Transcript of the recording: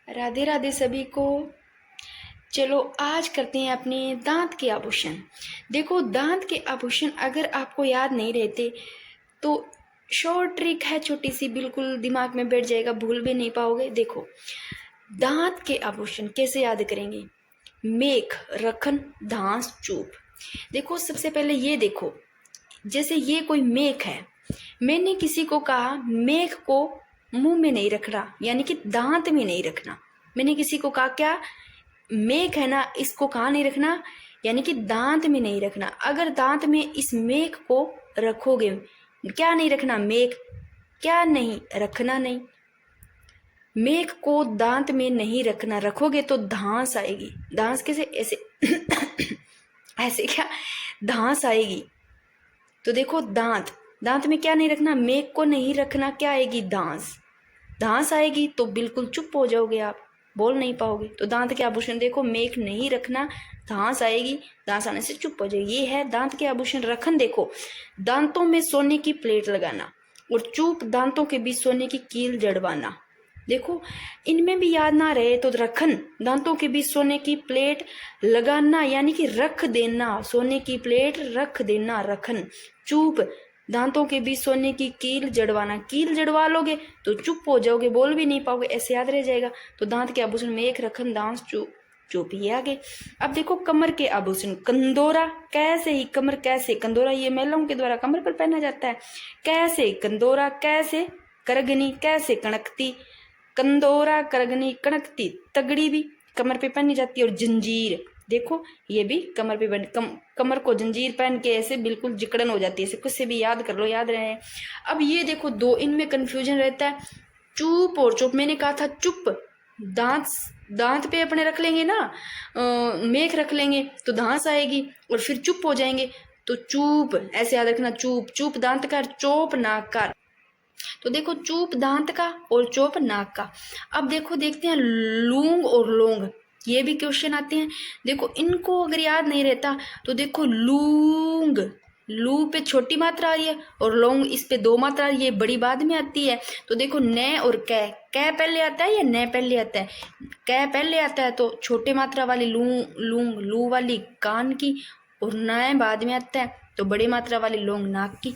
राधे राधे सभी को। चलो आज करते हैं अपने दांत के आभूषण। देखो दांत के आभूषण अगर आपको याद नहीं रहते तो शॉर्ट ट्रिक है छोटी सी, बिल्कुल दिमाग में बैठ जाएगा, भूल भी नहीं पाओगे। देखो दांत के आभूषण कैसे याद करेंगे? मेख, रखन, धांस, चूप। देखो सबसे पहले ये देखो, जैसे ये कोई मेख है, मैंने किसी को कहा मेख को मुंह में नहीं रखना, यानी कि दांत में नहीं रखना। मैंने किसी को कहा क्या, मेख है ना, इसको कहाँ नहीं रखना, यानी कि दांत में नहीं रखना। अगर दांत में इस मेख को रखोगे, क्या नहीं रखना, मेख, क्या नहीं रखना, नहीं, मेख को दांत में नहीं रखना, रखोगे तो धांस आएगी। धांस कैसे, ऐसे ऐसे क्या धांस आएगी। तो देखो दांत, दांत में क्या नहीं रखना, मेख को नहीं रखना, क्या आएगी, धांस। धांस आएगी तो बिल्कुल चुप हो जाओगे आप, बोल नहीं पाओगे। तो दांत के आभूषण देखो, मेख नहीं रखना, धांस आएगी, धांस आने से चुप हो जाएगी। ये है दांत के आभूषण। रखन देखो, दांतों में सोने की प्लेट लगाना, और चूप दांतों के बीच सोने की कील जड़वाना। देखो इनमें भी याद ना रहे तो रखन, दांतों के बीच सोने की प्लेट लगाना, यानी कि रख देना, सोने की प्लेट रख देना, रखन। चूप, दांतों के बीच सोने की कील जड़वाना, कील जड़वा लोगे तो चुप हो जाओगे, बोल भी नहीं पाओगे, ऐसे याद रह जाएगा। तो दांत के आभूषण में एक, रखन, दांत, चुप, चुप ही आगे। अब देखो कमर के आभूषण। कंदोरा, कैसे ही कमर, कैसे कंदोरा, ये महिलाओं के द्वारा कमर पर पहना जाता है। कैसे कंदोरा, कैसे करगनी, कैसे कणकती, कंदोरा, करगनी, कणकती, तगड़ी भी कमर पे पहनी जाती है। और जंजीर देखो, ये भी कमर पे कमर को जंजीर पहन के ऐसे बिल्कुल जिकड़न हो जाती है, ऐसे कुछ से भी याद कर लो, याद रहे। अब ये देखो दो, इनमें कंफ्यूजन रहता है, चुप और चुप। मैंने कहा था चुप, दांत, दांत पे अपने रख लेंगे ना, मेख रख लेंगे तो धांस आएगी, और फिर चुप हो जाएंगे तो चूप, ऐसे याद रखना, चूप। चूप दांत का, चोप नाक का। तो देखो चूप दांत का और चोप नाक का। अब देखो देखते हैं लूंग और लोंग, ये भी क्वेश्चन आते हैं। देखो इनको अगर याद नहीं रहता तो देखो लूंग, लू पे छोटी मात्रा आ रही है, और लोंग इस पे दो मात्रा, ये बड़ी बाद में आती है। तो देखो न और कै, कै पहले आता है या न पहले आता है? कै पहले आता है तो छोटे मात्रा वाली लू, लूंग, लू वाली कान की, और न बाद में आता है तो बड़ी मात्रा वाली लोंग नाक की।